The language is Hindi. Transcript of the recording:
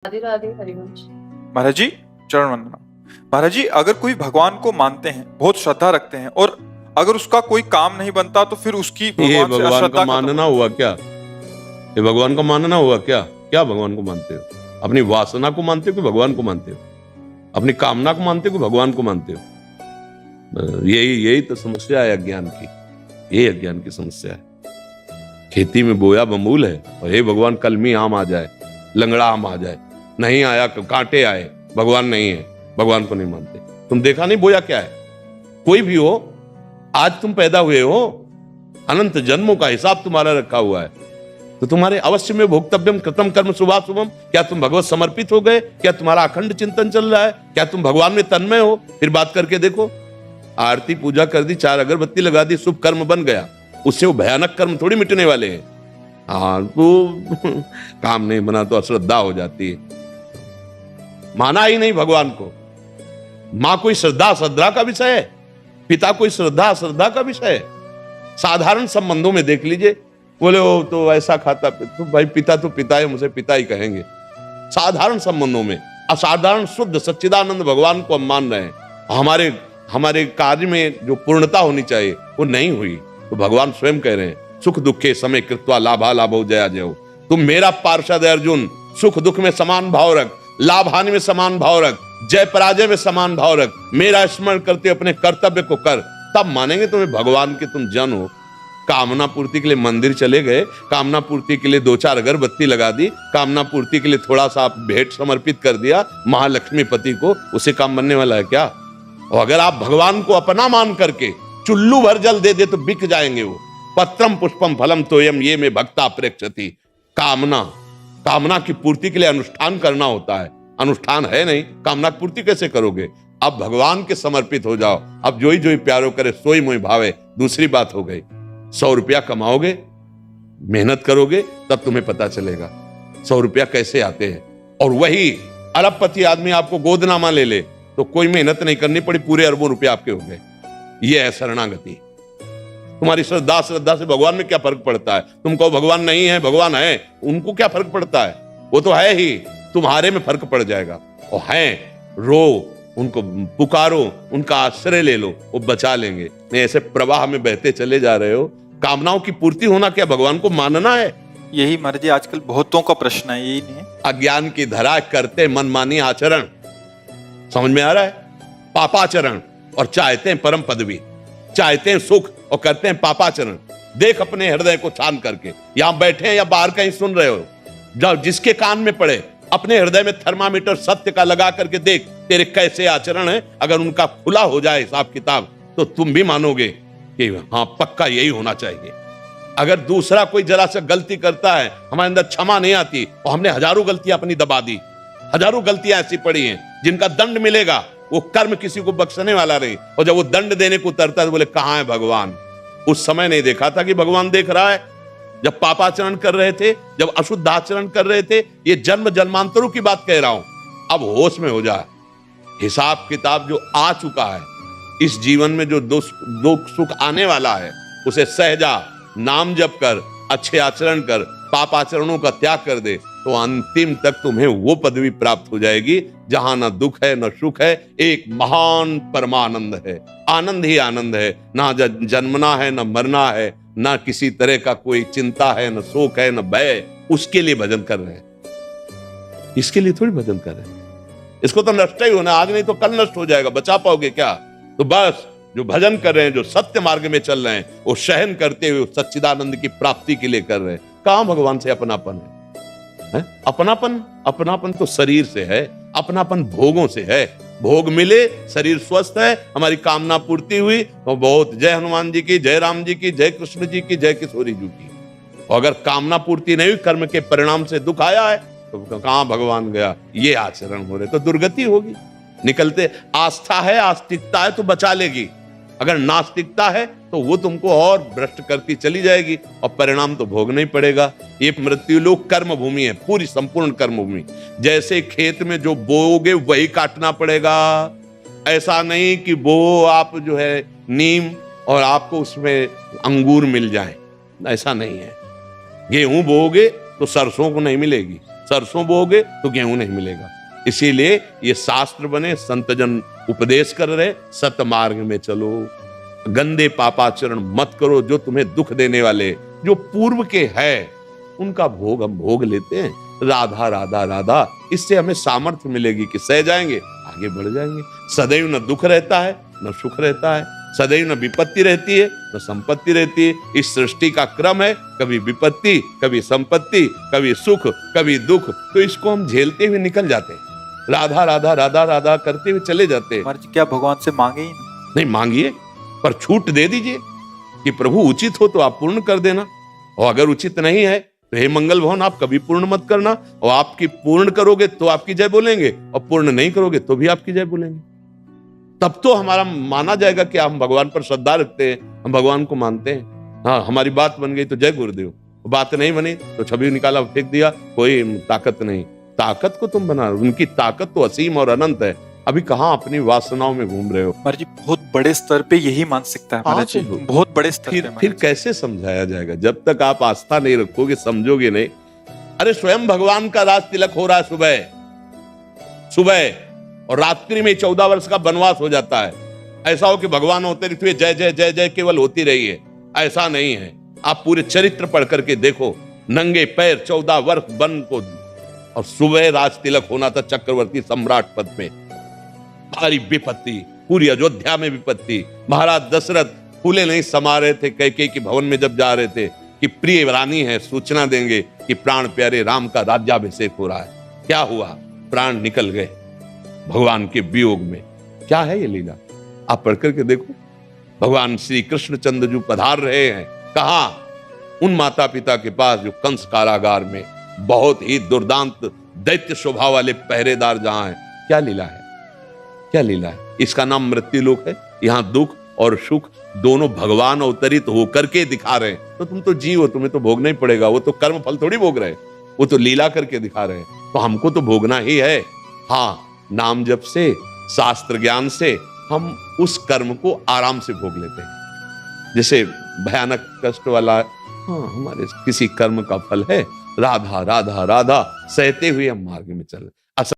राधे राधे हरिवंश। महाराज जी चरण वंदना। महाराज जी, अगर कोई भगवान को मानते हैं, बहुत श्रद्धा रखते हैं, और अगर उसका कोई काम नहीं बनता तो फिर उसकी ये भगवान से भगवान अश्रद्धा का मानना हुआ क्या? ये भगवान का मानना हुआ क्या? क्या भगवान को मानते हो? अपनी वासना को मानते हो कि भगवान को मानते हो? अपनी कामना को मानते हो कि भगवान को मानते हो? यही तो समस्या है अज्ञान की। यही अज्ञान की समस्या है। खेती में बोया बमूल है और हे भगवान कलमी आम आ जाए, लंगड़ा आम आ जाए, नहीं आया कांटे आए, भगवान नहीं है, भगवान को नहीं मानते। तुम देखा नहीं बोया क्या है? कोई भी हो, आज तुम पैदा हुए हो, अनंत जन्मों का हिसाब तुम्हारा रखा हुआ है, तो तुम्हारे अवश्य में भोक्तव्यम कृतम कर्म शुभाशुभम। क्या तुम भगवत समर्पित हो गए? क्या तुम्हारा अखंड चिंतन चल रहा है? क्या तुम भगवान में तन्मय हो? फिर बात करके देखो। आरती पूजा कर दी, 4 अगरबत्ती लगा दी, शुभ कर्म बन गया, उससे वो भयानक कर्म थोड़ी मिटने वाले हैं। हाँ तो काम नहीं बना तो अश्रद्धा हो जाती है। माना ही नहीं भगवान को। मां कोई श्रद्धा श्रद्धा का विषय है, पिता कोई श्रद्धा श्रद्धा का विषय है। साधारण संबंधों में देख लीजिए, बोले वो तो ऐसा खाता, तो भाई पिता तो पिता है, मुझे पिता ही कहेंगे। साधारण संबंधों में असाधारण शुद्ध सच्चिदानंद भगवान को हम मान रहे हैं, हमारे कार्य में जो पूर्णता होनी चाहिए वो नहीं हुई, तो भगवान स्वयं कह रहे हैं सुख दुखे समय कृत्वा लाभा लाभो जया जयो। तुम मेरा पार्षद है अर्जुन, सुख दुख में समान भाव रख, लाभ हानि में समान भाव रख, जय पराजय में समान भाव रख, मेरा स्मरण करते अपने कर्तव्य को कर, तब मानेंगे तुम्हें भगवान के तुम जन हो। कामना पूर्ति के लिए मंदिर चले गए, कामना पूर्ति के लिए 2-4 अगरबत्ती लगा दी, कामना पूर्ति के लिए थोड़ा सा भेंट समर्पित कर दिया महालक्ष्मी पति को, उसे काम बनने वाला है क्या? और अगर आप भगवान को अपना मान करके चुल्लू भर जल दे दे तो बिक जाएंगे वो। पत्रम पुष्पम फलम तोयम ये में भक्ता प्रेक्षति। कामना की पूर्ति के लिए अनुष्ठान करना होता है, अनुष्ठान है नहीं, कामना की पूर्ति कैसे करोगे? अब भगवान के समर्पित हो जाओ। अब जोई जोई प्यारो करे सोई मोई भावे। दूसरी बात हो गई, 100 रुपया कमाओगे, मेहनत करोगे, तब तुम्हें पता चलेगा 100 रुपया कैसे आते हैं। और वही अरबपति आदमी आपको गोदनामा ले ले तो कोई मेहनत नहीं करनी पड़ी, पूरे अरबों रुपया आपके हो गए। ये है शरणागति। तुम्हारी श्रद्धा से भगवान में क्या फर्क पड़ता है? तुम कहो भगवान नहीं है, भगवान है, उनको क्या फर्क पड़ता है? वो तो है ही, तुम्हारे में फर्क पड़ जाएगा। और हैं, रो, उनको पुकारो, उनका आश्रय ले लो, वो बचा लेंगे। नहीं ऐसे प्रवाह में बहते चले जा रहे हो। कामनाओं की पूर्ति होना क्या भगवान को मानना है? यही महाराज जी आजकल बहुतों का प्रश्न है, यही नहीं है। अज्ञान की धरा करते मनमानी आचरण, समझ में आ रहा है? पापाचरण, और चाहते हैं परम पदवी, चाहते हैं सुख और करते हैं पापाचरण। देख अपने हृदय को छान करके, यहां बैठे हैं या बाहर कहीं सुन रहे हो, जब जिसके कान में पड़े अपने हृदय में थर्मामीटर सत्य का लगा करके देख तेरे कैसे आचरण है। अगर उनका खुला हो जाए हिसाब किताब तो तुम भी मानोगे कि हाँ पक्का यही होना चाहिए। अगर दूसरा कोई जरा सा गलती करता है, हमारे अंदर क्षमा नहीं आती, और हमने हजारों गलतियां अपनी दबा दी, हजारों गलतियां ऐसी पड़ी हैं जिनका दंड मिलेगा, वो कर्म किसी को बख्शने वाला नहीं। और जब वो दंड देने को उतरता है तो बोले कहां है भगवान? उस समय नहीं देखा था कि भगवान देख रहा है। जब पापाचरण कर रहे थे, जब अशुद्ध आचरण कर रहे थे, ये जन्म जन्मांतरों की बात कह रहा हूं। अब होश में हो जाए। हिसाब किताब जो आ चुका है, इस जीवन में जो दुख सुख आने वाला है, उसे सहजा, नाम जप कर, अच्छे आचरण कर, पाप आचरणों का त्याग कर दे, तो अंतिम तक तुम्हें वो पदवी प्राप्त हो जाएगी जहां ना दुख है न सुख है, एक महान परमानंद है। आनंद ही आनंद है, ना जन्मना है न मरना है, ना किसी तरह का कोई चिंता है, न शोक है, न भय। उसके लिए भजन कर रहे हैं, इसके लिए थोड़ी भजन कर रहे हैं। इसको तो नष्ट ही होना, आज नहीं तो कल नष्ट हो जाएगा, बचा पाओगे क्या? तो बस जो भजन कर रहे हैं, जो सत्य मार्ग में चल रहे हैं, वो सहन करते हुए सच्चिदानंद की प्राप्ति के लिए कर रहे हैं। कहां भगवान से अपनापन है? अपनापन तो शरीर से है, अपनापन भोगों से है। भोग मिले, शरीर स्वस्थ है, हमारी कामना पूर्ति हुई, तो बहुत जय हनुमान जी की, जय राम जी की, जय कृष्ण जी की, जय किशोरी जी की। और अगर कामना पूर्ति नहीं हुई, कर्म के परिणाम से दुख आया है, तो कहां भगवान गया? ये आचरण हो रहे तो दुर्गति होगी। निकलते आस्था है, आस्तिकता है तो बचा लेगी, अगर नास्तिकता है तो वो तुमको और भ्रष्ट करती चली जाएगी, और परिणाम तो भोगना ही पड़ेगा। ये मृत्युलोक कर्म भूमि है, पूरी संपूर्ण कर्म भूमि। जैसे खेत में जो बोओगे वही काटना पड़ेगा। ऐसा नहीं कि बो आप जो है नीम और आपको उसमें अंगूर मिल जाए, ऐसा नहीं है। गेहूं बोओगे तो सरसों को नहीं मिलेगी, सरसों बोओगे तो गेहूं नहीं मिलेगा। इसीलिए ये शास्त्र बने, संतजन उपदेश कर रहे, सतमार्ग में चलो, गंदे पापाचरण मत करो जो तुम्हें दुख देने वाले, जो पूर्व के है उनका भोग हम भोग लेते हैं। राधा राधा राधा, इससे हमें सामर्थ्य मिलेगी कि सह जाएंगे, आगे बढ़ जाएंगे। सदैव न दुख रहता है न सुख रहता है, सदैव न विपत्ति रहती है न संपत्ति रहती है। इस सृष्टि का क्रम है, कभी विपत्ति, कभी संपत्ति, कभी सुख, कभी दुख, तो इसको हम झेलते हुए निकल जाते हैं। राधा राधा राधा राधा करते हुए चले जाते हैं। महाराज जी क्या भगवान से मांगे ही नहीं मांगिए, पर छूट दे दीजिए कि प्रभु उचित हो तो आप पूर्ण कर देना, और अगर उचित नहीं है तो हे मंगल भवन आप कभी पूर्ण मत करना, और आपकी पूर्ण करोगे तो आपकी जय बोलेंगे, और पूर्ण नहीं करोगे तो भी आपकी जय बोलेंगे। तब तो हमारा माना जाएगा कि हम भगवान पर श्रद्धा रखते हैं, हम भगवान को मानते हैं। हाँ, हमारी बात बन गई तो जय गुरुदेव, बात नहीं बनी तो छवि निकाला फेंक दिया, कोई ताकत नहीं। ताकत को तुम बना, उनकी ताकत तो असीम और अनंत है। अभी कहाँ अपनी वासनाओं में घूम रहे हो। महाराज जी बहुत बड़े स्तर पे यही मानसिकता है महाराज जी, बहुत बड़े स्तर पे। फिर कैसे समझाया जाएगा जब तक आप आस्था नहीं रखोगे, समझोगे नहीं। अरे स्वयं भगवान का राज तिलक हो रहा है सुबह सुबह, और रात्रि में 14 वर्ष का वनवास हो जाता है। ऐसा हो कि भगवान होते रहते जय जय जय जय केवल होती रही है, ऐसा नहीं है। आप पूरे चरित्र पढ़ करके देखो, नंगे पैर 14 वर्ष वन को, और सुबह राज तिलक होना था चक्रवर्ती सम्राट पद में। भारी विपत्ति, पूरी अयोध्या में विपत्ति। महाराज दशरथ फूले नहीं समा रहे थे कैकेयी के भवन में जब जा रहे थे कि प्रिय रानी है, सूचना देंगे कि प्राण प्यारे राम का राज्याभिषेक हो रहा है। क्या हुआ? प्राण निकल गए भगवान के वियोग में। क्या है ये लीला? आप पढ़ करके देखो। भगवान श्री कृष्णचंद्र जो पधार रहे हैं कहा? उन माता पिता के पास जो कंस कारागार में बहुत ही दुर्दांत दैत्य स्वभाव वाले पहरेदार जहां हैं। क्या लीला है? क्या लीला है? इसका नाम मृत्यु लोक है। यहां दुख और सुख दोनों भगवान अवतरित होकर के दिखा रहे हैं। तो तुम तो जीव हो, तुम्हें तो भोगना ही पड़ेगा। वो तो कर्म फल थोड़ी भोग रहे हैं, वो तो लीला करके दिखा रहे हैं। तो हमको तो भोगना ही है। हाँ, नाम जप से, शास्त्र ज्ञान से हम उस कर्म को आराम से भोग लेते हैं। जैसे भयानक कष्ट वाला, हाँ, हमारे किसी कर्म का फल है, राधा राधा राधा सहते हुए हम मार्ग में चल रहे।